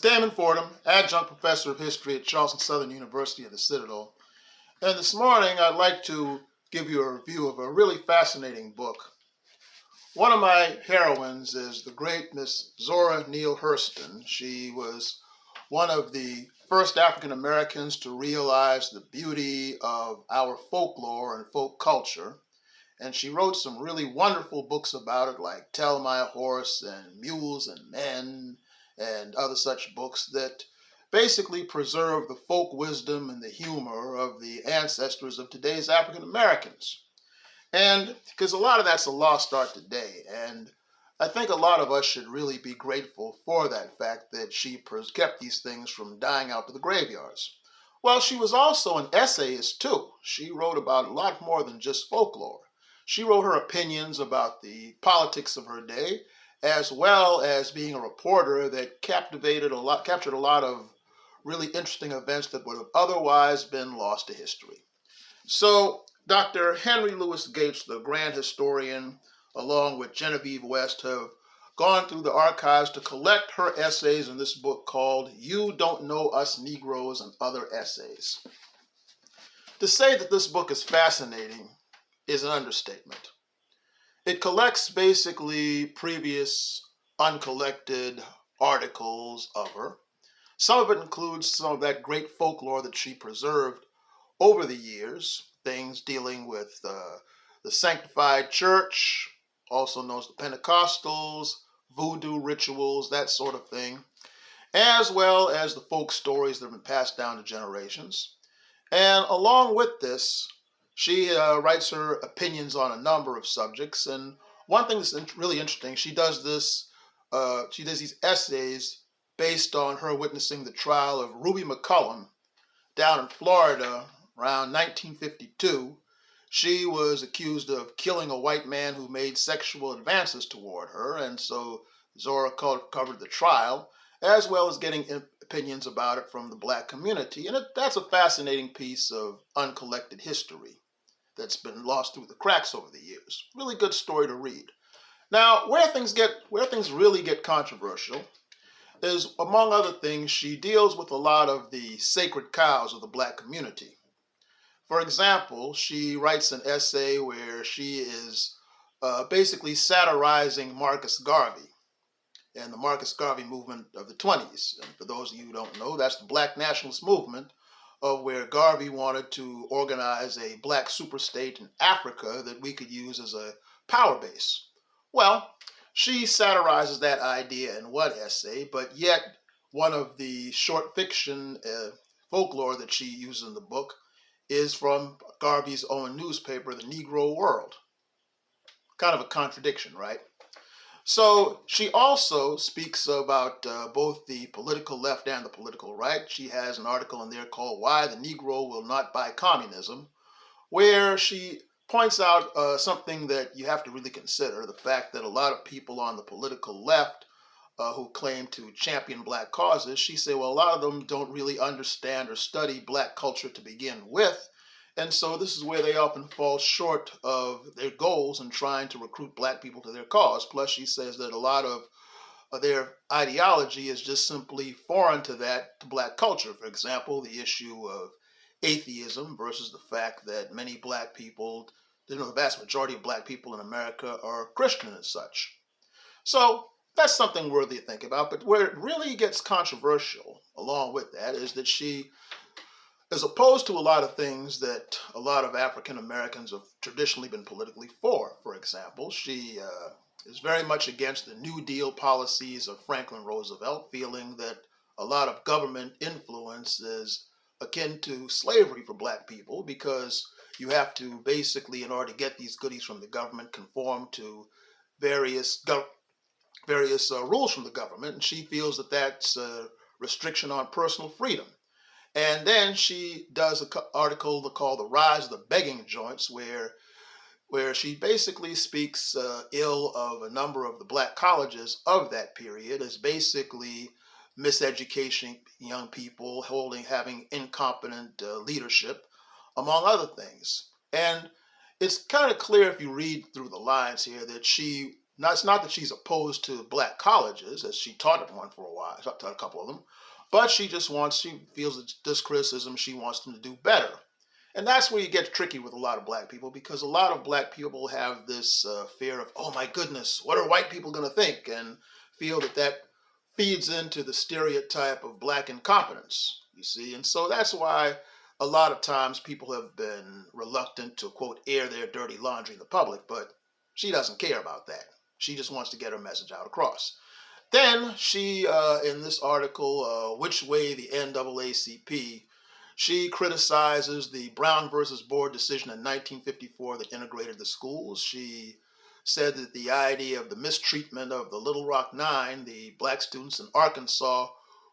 Damon Fordham, adjunct professor of history at Charleston Southern University of the Citadel. And this morning I'd like to give you a review of a really fascinating book. One of my heroines is the great Miss Zora Neale Hurston. She was one of the first African Americans to realize the beauty of our folklore and folk culture. And she wrote some really wonderful books about it, like Tell My Horse and Mules and Men and other such books that basically preserve the folk wisdom and the humor of the ancestors of today's African Americans. And because a lot of that's a lost art today, and I think a lot of us should really be grateful for that fact that she kept these things from dying out to the graveyards. Well, she was also an essayist too. She wrote about a lot more than just folklore. She wrote her opinions about the politics of her day, as well as being a reporter that captured a lot of really interesting events that would have otherwise been lost to history. So Dr. Henry Louis Gates, the grand historian, along with Genevieve West, have gone through the archives to collect her essays in this book called You Don't Know Us Negroes and Other Essays. To say that this book is fascinating is an understatement. It collects basically previous uncollected articles of her. Some of it includes some of that great folklore that she preserved over the years, things dealing with the sanctified church, also known as the Pentecostals, voodoo rituals, that sort of thing, as well as the folk stories that have been passed down to generations. And along with this, she writes her opinions on a number of subjects. And one thing that's really interesting, she does these essays based on her witnessing the trial of Ruby McCullum down in Florida around 1952. She was accused of killing a white man who made sexual advances toward her, and so Zora covered the trial, as well as getting opinions about it from the black community. And that's a fascinating piece of uncollected history that's been lost through the cracks over the years. Really good story to read. Now, where things really get controversial is, among other things, she deals with a lot of the sacred cows of the black community. For example, she writes an essay where she is basically satirizing Marcus Garvey and the Marcus Garvey movement of the 20s. And for those of you who don't know, that's the black nationalist movement of where Garvey wanted to organize a black superstate in Africa that we could use as a power base. Well, she satirizes that idea in one essay, but yet one of the short fiction folklore that she uses in the book is from Garvey's own newspaper, the Negro World. Kind of a contradiction, right? So she also speaks about both the political left and the political right. She has an article in there called Why the Negro Will Not Buy Communism, where she points out something that you have to really consider, the fact that a lot of people on the political left who claim to champion black causes, she said, well, a lot of them don't really understand or study black culture to begin with. And so this is where they often fall short of their goals in trying to recruit black people to their cause. Plus, she says that a lot of their ideology is just simply foreign to black culture. For example, the issue of atheism versus the fact that many black people, the vast majority of black people in America are Christian and such. So that's something worthy to think about. But where it really gets controversial along with that is that she, as opposed to a lot of things that a lot of African Americans have traditionally been politically for example, she is very much against the New Deal policies of Franklin Roosevelt, feeling that a lot of government influence is akin to slavery for black people because you have to basically, in order to get these goodies from the government, conform to various rules from the government, and she feels that that's a restriction on personal freedom. And then she does an article called The Rise of the Begging Joints, where she basically speaks ill of a number of the black colleges of that period as basically miseducating young people, having incompetent leadership, among other things. And it's kind of clear if you read through the lines here that she Now, it's not that she's opposed to black colleges, as she taught at one for a while, taught a couple of them, but she feels that this criticism, she wants them to do better. And that's where you get tricky with a lot of black people, because a lot of black people have this fear of, oh my goodness, what are white people going to think? And feel that that feeds into the stereotype of black incompetence, you see. And so that's why a lot of times people have been reluctant to, quote, air their dirty laundry in the public, but she doesn't care about that. She just wants to get her message out across. Then she, in this article, Which Way the NAACP, she criticizes the Brown versus Board decision in 1954 that integrated the schools. She said that the idea of the mistreatment of the Little Rock Nine, the black students in Arkansas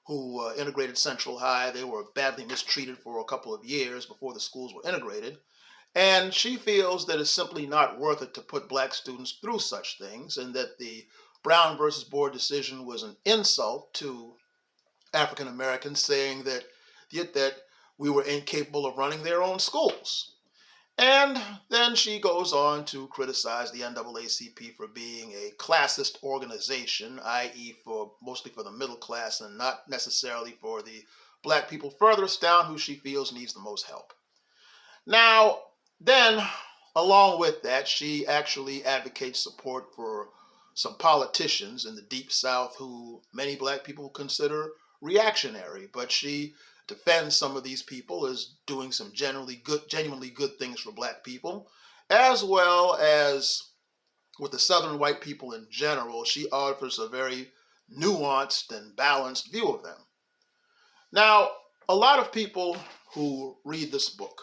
who integrated Central High, they were badly mistreated for a couple of years before the schools were integrated. And she feels that it's simply not worth it to put black students through such things, and that the Brown versus Board decision was an insult to African Americans, saying that we were incapable of running their own schools. And then she goes on to criticize the NAACP for being a classist organization, i.e. mostly for the middle class and not necessarily for the black people furthest down who she feels needs the most help. Now, then, along with that, she actually advocates support for some politicians in the Deep South who many black people consider reactionary, but she defends some of these people as doing some genuinely good things for black people, as well as with the Southern white people in general. She offers a very nuanced and balanced view of them. Now, a lot of people who read this book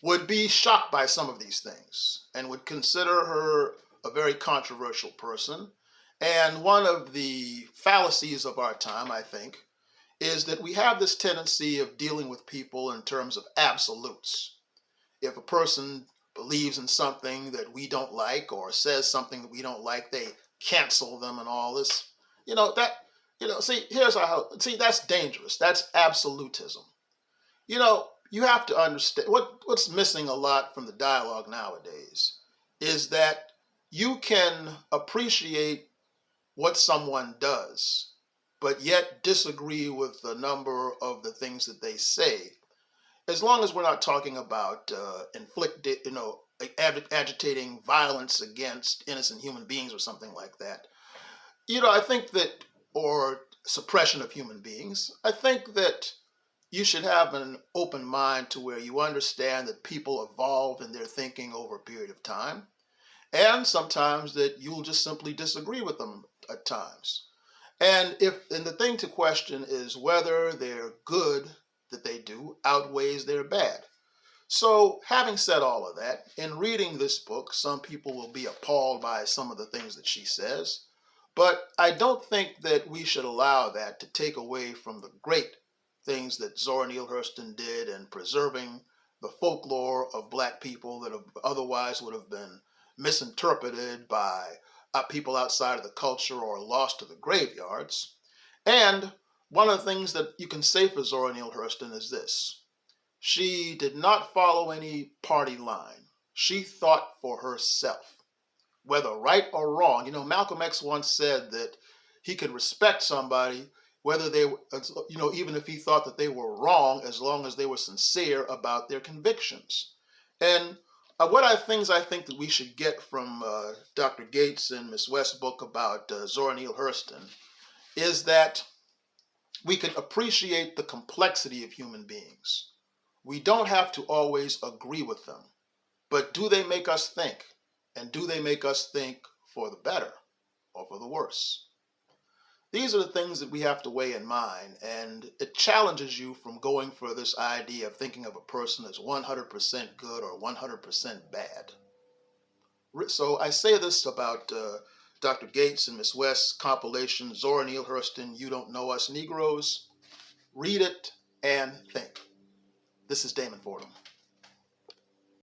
would be shocked by some of these things and would consider her a very controversial person. And one of the fallacies of our time, I think, is that we have this tendency of dealing with people in terms of absolutes. If a person believes in something that we don't like or says something that we don't like, they cancel them and all this. That's dangerous. That's absolutism. You have to understand what's missing a lot from the dialogue nowadays is that you can appreciate what someone does, but yet disagree with a number of the things that they say, as long as we're not talking about agitating violence against innocent human beings or something like that. I think that, or suppression of human beings, I think that you should have an open mind to where you understand that people evolve in their thinking over a period of time, and sometimes that you'll just simply disagree with them at times. And the thing to question is whether their good that they do outweighs their bad. So, having said all of that, in reading this book, some people will be appalled by some of the things that she says, but I don't think that we should allow that to take away from the great things that Zora Neale Hurston did in preserving the folklore of black people that otherwise would have been misinterpreted by people outside of the culture or lost to the graveyards. And one of the things that you can say for Zora Neale Hurston is this: she did not follow any party line. She thought for herself, whether right or wrong. Malcolm X once said that he could respect somebody whether they, even if he thought that they were wrong, as long as they were sincere about their convictions. And things I think that we should get from Dr. Gates and Ms. West's book about Zora Neale Hurston is that we can appreciate the complexity of human beings. We don't have to always agree with them, but do they make us think? And do they make us think for the better or for the worse? These are the things that we have to weigh in mind, and it challenges you from going for this idea of thinking of a person as 100% good or 100% bad. So I say this about Dr. Gates and Ms. West's compilation, Zora Neale Hurston, You Don't Know Us Negroes. Read it and think. This is Damon Fordham.